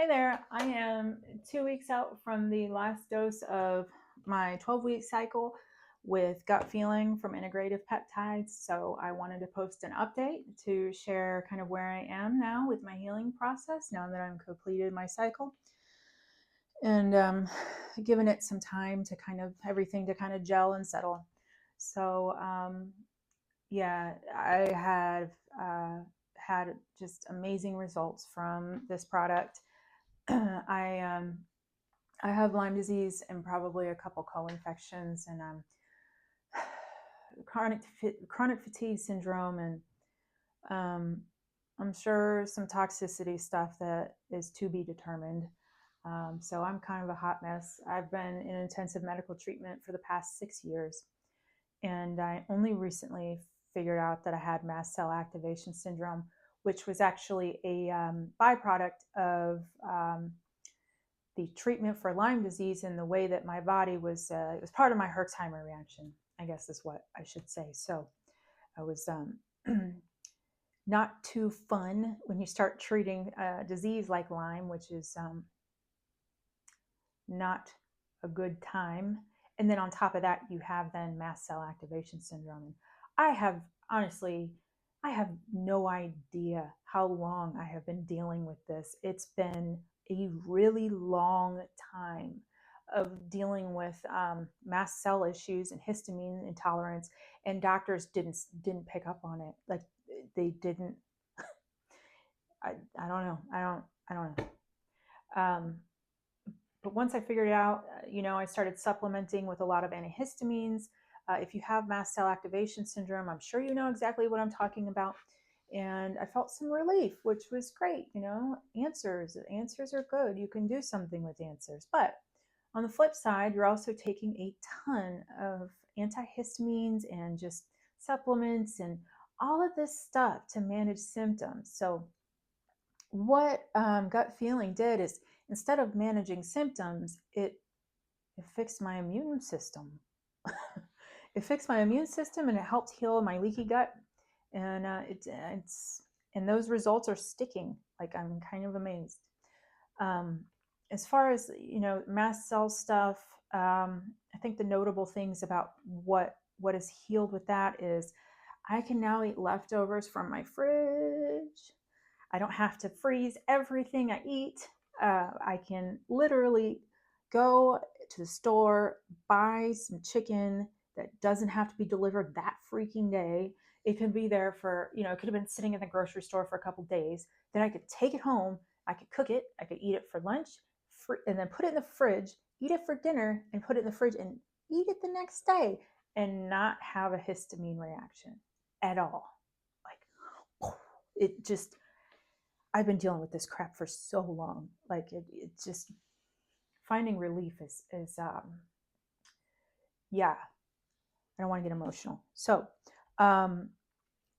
Hey there, I am 2 weeks out from the last dose of my 12-week cycle with gut feeling from Integrative Peptides. So I wanted to post an update to share kind of where I am now with my healing process now that I'm completed my cycle, and giving it some time to kind of everything to kind of gel and settle. So yeah, I have had just amazing results from this product. I I have Lyme disease and probably a couple co-infections and chronic fatigue syndrome, and um, I'm sure some toxicity stuff that is to be determined. So I'm kind of a hot mess. I've been in intensive medical treatment for the past 6 years, and I only recently figured out that I had mast cell activation syndrome, which was actually a byproduct of the treatment for Lyme disease and the way that my body was, it was part of my Herxheimer reaction, I guess is what I should say. So I was not too fun when you start treating a disease like Lyme, which is not a good time. And then on top of that, you have then mast cell activation syndrome. And I have, honestly, I have no idea how long I have been dealing with this. It's been a really long time of dealing with mast cell issues and histamine intolerance, and doctors didn't pick up on it. Like they didn't. I don't know. I don't know. But once I figured it out, I started supplementing with a lot of antihistamines. If you have mast cell activation syndrome, I'm sure you know exactly what I'm talking about. And I felt some relief, which was great. Answers are good. You can do something with answers. But on the flip side, you're also taking a ton of antihistamines and just supplements and all of this stuff to manage symptoms. So what gut feeling did is, instead of managing symptoms, it fixed my immune system. It fixed my immune system, and it helped heal my leaky gut. And and those results are sticking. Like, I'm kind of amazed. Um, as far as mast cell stuff, I think the notable things about what is healed with that is I can now eat leftovers from my fridge. I don't have to freeze everything I eat. I can literally go to the store, buy some chicken that doesn't have to be delivered that freaking day. It can be there for, it could have been sitting in the grocery store for a couple days. Then I could take it home. I could cook it. I could eat it for lunch, and then put it in the fridge, eat it for dinner, and put it in the fridge and eat it the next day, and not have a histamine reaction at all. Like, it just, I've been dealing with this crap for so long. Like, it just, finding relief is yeah. I don't want to get emotional. So,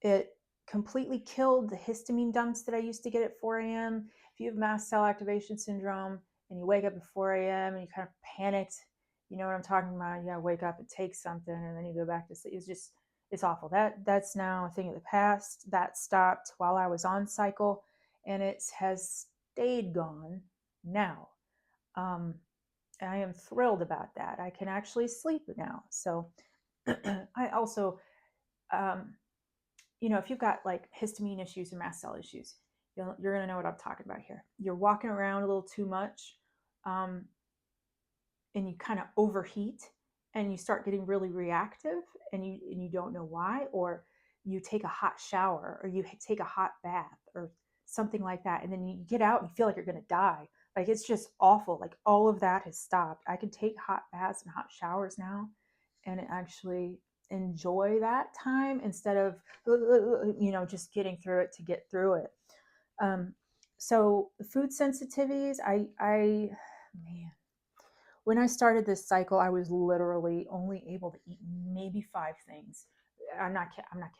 it completely killed the histamine dumps that I used to get at 4 a.m. If you have mast cell activation syndrome and you wake up at 4 a.m. and you kind of panicked, you know what I'm talking about. You wake up and take something, and then you go back to sleep. It's awful. That's now a thing of the past. That stopped while I was on cycle, and it has stayed gone now. I am thrilled about that. I can actually sleep now. So I also, if you've got like histamine issues or mast cell issues, you're going to know what I'm talking about here. You're walking around a little too much, and you kind of overheat, and you start getting really reactive, and you don't know why, or you take a hot shower, or you take a hot bath, or something like that, and then you get out and you feel like you're going to die. Like, it's just awful. Like, all of that has stopped. I can take hot baths and hot showers now, and actually enjoy that time instead of just getting through it to get through it. So food sensitivities, I man, when I started this cycle, I was literally only able to eat maybe 5 things. I'm not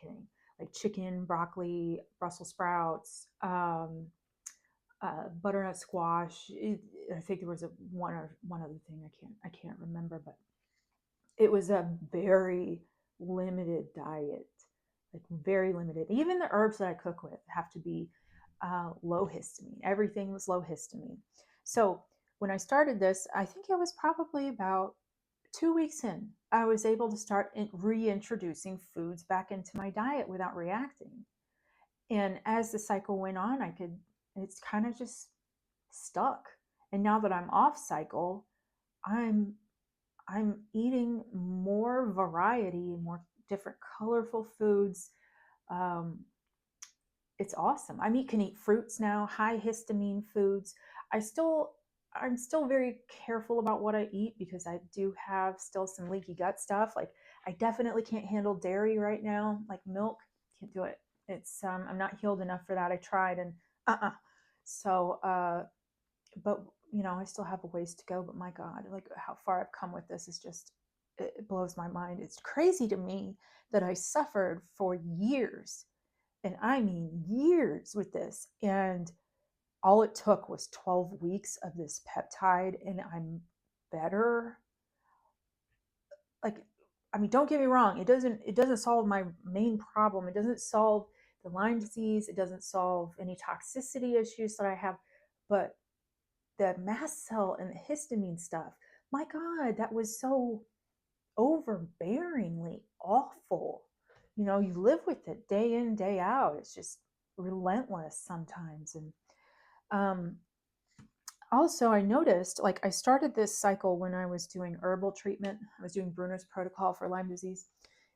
kidding. Like chicken, broccoli, Brussels sprouts, butternut squash. I think there was one other thing I can't remember, but it was a very limited diet, like very limited. Even the herbs that I cook with have to be low histamine. Everything was low histamine. So when I started this, I think it was probably about 2 weeks in, I was able to start reintroducing foods back into my diet without reacting. And as the cycle went on, it's kind of just stuck. And now that I'm off cycle, I'm I'm eating more variety, more different colorful foods. Um, it's awesome. Can eat fruits now, high histamine foods. I still I'm still very careful about what I eat because I do have still some leaky gut stuff. Like I definitely can't handle dairy right now, like milk. Can't do it. It's I'm not healed enough for that. I tried and uh-uh. So but I still have a ways to go, but my God, like how far I've come with this is just it blows my mind. It's crazy to me that I suffered for years, and I mean years with this. And all it took was 12 weeks of this peptide, and I'm better. Like, don't get me wrong, it doesn't solve my main problem. It doesn't solve the Lyme disease, it doesn't solve any toxicity issues that I have, but the mast cell and the histamine stuff, my God, that was so overbearingly awful. You live with it day in, day out. It's just relentless sometimes. And um, also, I noticed, like, I started this cycle when I was doing herbal treatment. I was doing Bruner's protocol for Lyme disease.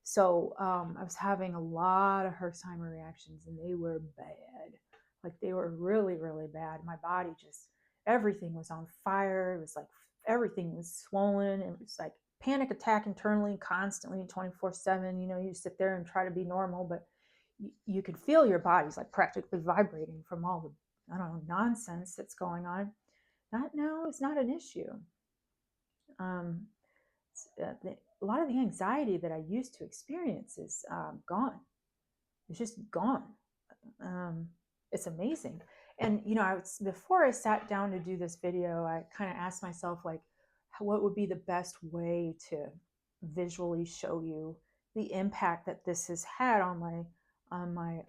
So I was having a lot of Herxheimer reactions, and they were bad. Like, they were really, really bad. My body just, everything was on fire. It was like everything was swollen. It was like panic attack internally, constantly, 24/7. You sit there and try to be normal, but you could feel your body's like practically vibrating from all the, I don't know, nonsense that's going on. That now is not an issue. Um, a lot of the anxiety that I used to experience is gone. It's just gone. Um, it's amazing. And before I sat down to do this video, I kind of asked myself, like, what would be the best way to visually show you the impact that this has had on my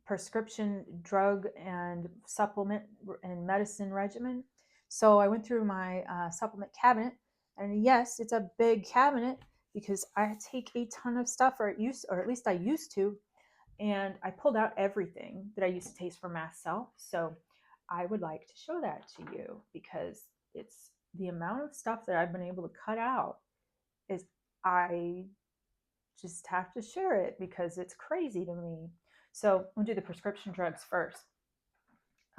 prescription drug and supplement and medicine regimen. So I went through my supplement cabinet, and yes, it's a big cabinet because I take a ton of stuff, or at least I used to, and I pulled out everything that I used to taste for mast cell. So I would like to show that to you because it's the amount of stuff that I've been able to cut out is I just have to share it because it's crazy to me. So we'll do the prescription drugs first.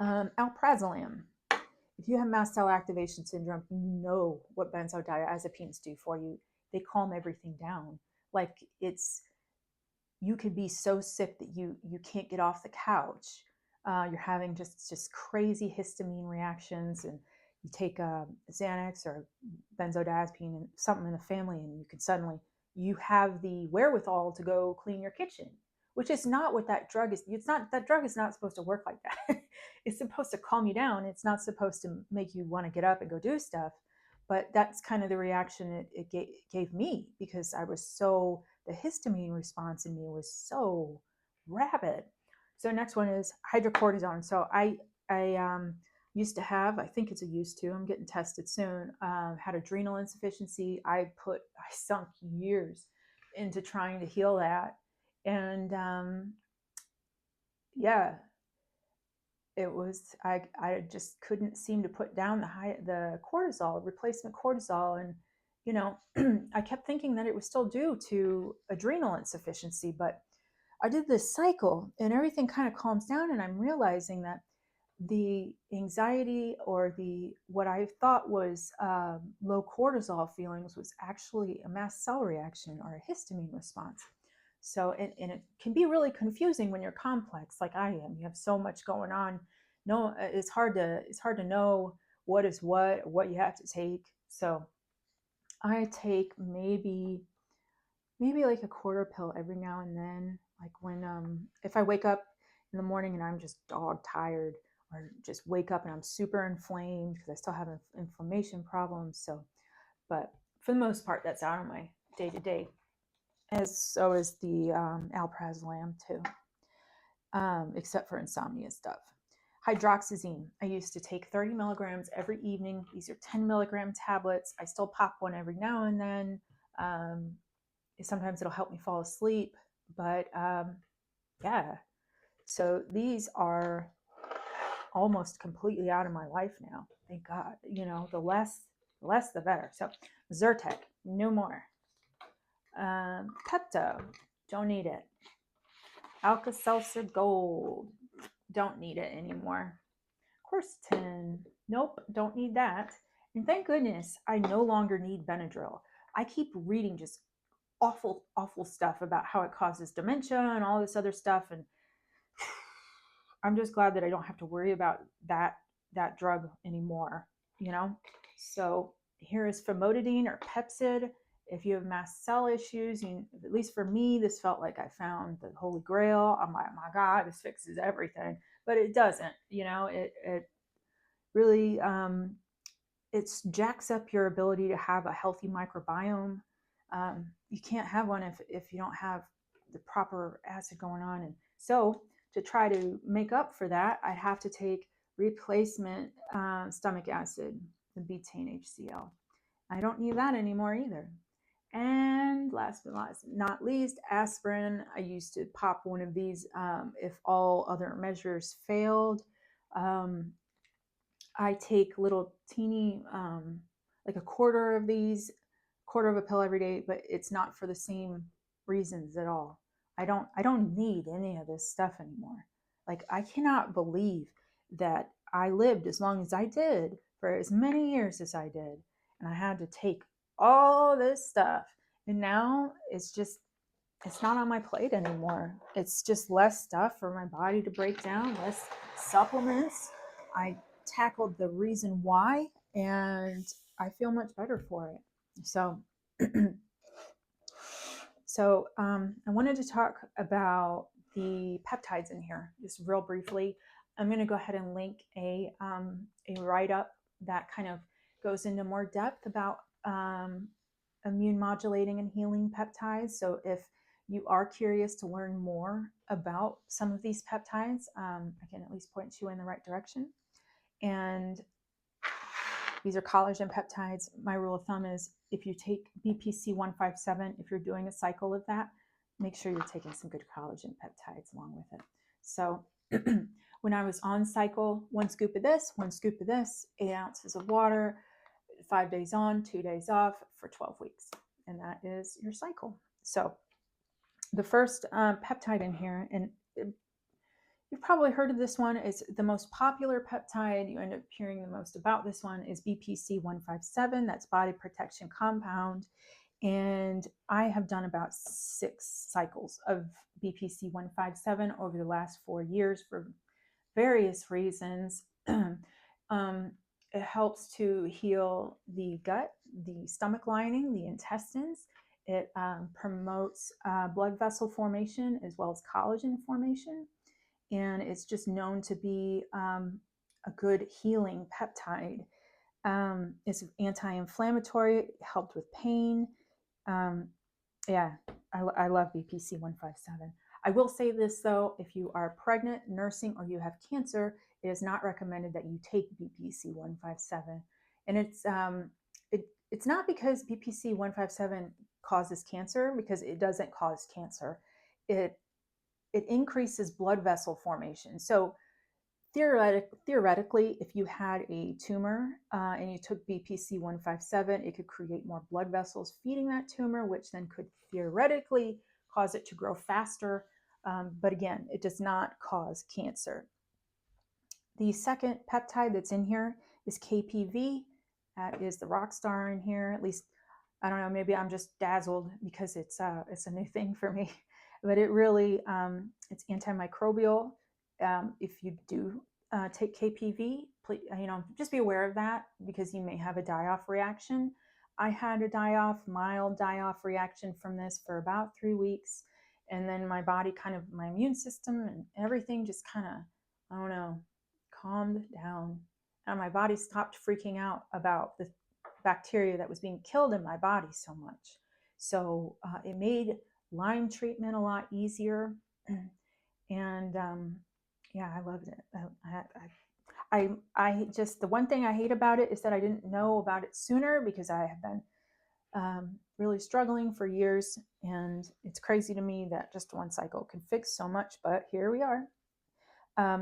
Alprazolam. If you have mast cell activation syndrome, you know what benzodiazepines do for you. They calm everything down. Like you could be so sick that you can't get off the couch. You're having just crazy histamine reactions, and you take a Xanax or benzodiazepine and something in the family, and you have the wherewithal to go clean your kitchen, which is not what that drug is. That drug is not supposed to work like that. It's supposed to calm you down. It's not supposed to make you want to get up and go do stuff. But that's kind of the reaction it gave me because the histamine response in me was so rapid. So next one is hydrocortisone. So I used to have, I think it's a used to, I'm getting tested soon, had adrenal insufficiency. I sunk years into trying to heal that. And yeah, it was, I just couldn't seem to put down the cortisol, replacement cortisol. And, I kept thinking that it was still due to adrenal insufficiency, but I did this cycle and everything kind of calms down. And I'm realizing that the anxiety or what I thought was low cortisol feelings was actually a mast cell reaction or a histamine response. So, and it can be really confusing when you're complex like I am. You have so much going on. No, it's hard to know what is what you have to take. So I take maybe like a quarter pill every now and then. Like when if I wake up in the morning and I'm just dog tired, or just wake up and I'm super inflamed because I still have inflammation problems. So, but for the most part, that's out of my day to day. As so is the alprazolam too. except for insomnia stuff. Hydroxyzine, I used to take 30 milligrams every evening. These are 10 milligram tablets. I still pop one every now and then. Um, Sometimes it'll help me fall asleep, but yeah. So these are almost completely out of my life now. Thank God. The less the better. So Zyrtec, no more. Pepto, don't need it. Alka-Seltzer Gold, don't need it anymore. Quercetin, nope, don't need that. And thank goodness I no longer need Benadryl. I keep reading just awful, awful stuff about how it causes dementia and all this other stuff. And I'm just glad that I don't have to worry about that drug anymore, So here is famotidine or Pepcid. If you have mast cell issues, at least for me, this felt like I found the holy grail. I'm like, my God, this fixes everything. But it doesn't, it really, it jacks up your ability to have a healthy microbiome. You can't have one if you don't have the proper acid going on. And so to try to make up for that, I'd have to take replacement stomach acid, the betaine HCl. I don't need that anymore either. And last but not least, aspirin. I used to pop one of these if all other measures failed. I take little teeny, like a quarter of these, quarter of a pill every day, but it's not for the same reasons at all. I don't need any of this stuff anymore. Like, I cannot believe that I lived as long as I did for as many years as I did, and I had to take all this stuff, and now it's not on my plate anymore. It's just less stuff for my body to break down, less supplements. I tackled the reason why, and I feel much better for it. So, I wanted to talk about the peptides in here just real briefly. I'm going to go ahead and link a write-up that kind of goes into more depth about immune modulating and healing peptides. So if you are curious to learn more about some of these peptides, I can at least point you in the right direction. And these are collagen peptides. My rule of thumb is if you take BPC 157, if you're doing a cycle of that, make sure you're taking some good collagen peptides along with it. So when I was on cycle, 1 scoop of this, 1 scoop of this, 8 ounces of water, 5 days on, 2 days off for 12 weeks. And that is your cycle. So the first peptide in here, and you've probably heard of this one. It's the most popular peptide. You end up hearing the most about this one is BPC 157. That's body protection compound. And I have done about 6 cycles of BPC 157 over the last 4 years for various reasons. It helps to heal the gut, the stomach lining, the intestines. It promotes blood vessel formation as well as collagen formation. And it's just known to be a good healing peptide. It's anti-inflammatory, helped with pain. Yeah, I love BPC 157. I will say this though, if you are pregnant, nursing, or you have cancer, it is not recommended that you take BPC 157. And it's not because BPC 157 causes cancer, because it doesn't cause cancer. It increases blood vessel formation. So theoretically, if you had a tumor and you took BPC 157, it could create more blood vessels feeding that tumor, which then could theoretically cause it to grow faster. But again, it does not cause cancer. The second peptide that's in here is KPV. That is the rock star in here. At least, I don't know, maybe I'm just dazzled because it's a new thing for me. But it really, it's antimicrobial. If you do take KPV, please, just be aware of that because you may have a die-off reaction. I had a mild die-off reaction from this for about 3 weeks. And then my body my immune system and everything just kind of, I don't know, calmed down. And my body stopped freaking out about the bacteria that was being killed in my body so much. So it made Lyme treatment a lot easier. And yeah, I loved it. I just, the one thing I hate about it is that I didn't know about it sooner, because I have been really struggling for years. And it's crazy to me that just one cycle can fix so much, but here we are.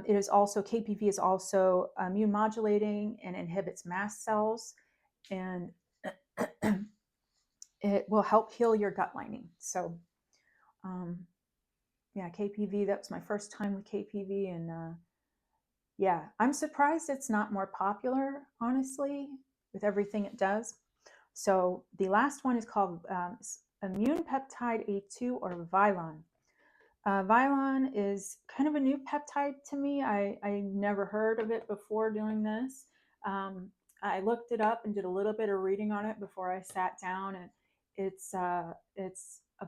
It is also, KPV is also immune modulating and inhibits mast cells, and it will help heal your gut lining. So, yeah, KPV, that was my first time with KPV. And yeah, I'm surprised it's not more popular, honestly, with everything it does. So the last one is called Immune Peptide A2, or Vylon. Vylon is kind of a new peptide to me. I never heard of it before doing this. I looked it up and did a little bit of reading on it before I sat down, and it's a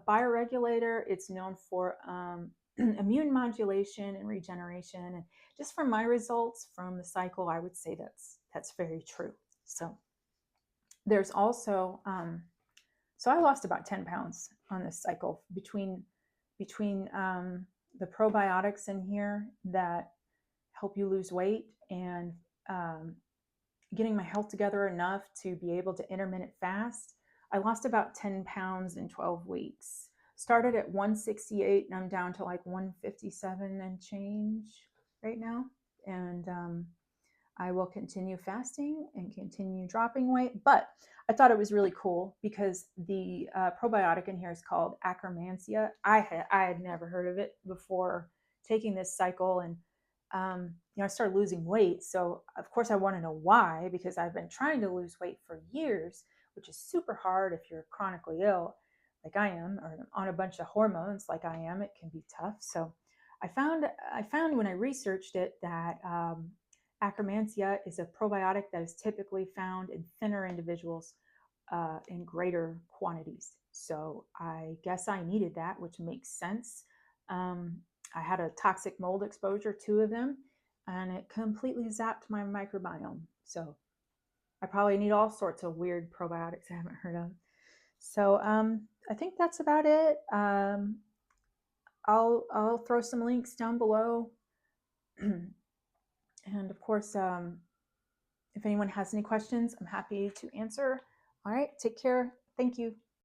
bioregulator. It's known for immune modulation and regeneration, and just from my results from the cycle, I would say that's very true. So there's also so I lost about 10 pounds on this cycle between the probiotics in here that help you lose weight, and getting my health together enough to be able to intermittent fast. I lost about 10 pounds in 12 weeks. Started at 168 and I'm down to like 157 and change right now. And I will continue fasting and continue dropping weight. But I thought it was really cool because the probiotic in here is called Akkermansia. I had never heard of it before taking this cycle, and I started losing weight. So of course I want to know why, because I've been trying to lose weight for years, which is super hard if you're chronically ill like I am, or on a bunch of hormones like I am. It can be tough. So I found when I researched it that Akkermansia is a probiotic that is typically found in thinner individuals in greater quantities. So I guess I needed that, which makes sense. I had a toxic mold exposure, 2 of them, and it completely zapped my microbiome. So I probably need all sorts of weird probiotics I haven't heard of. So I think that's about it. I'll throw some links down below. And of course, if anyone has any questions, I'm happy to answer. All right, take care. Thank you.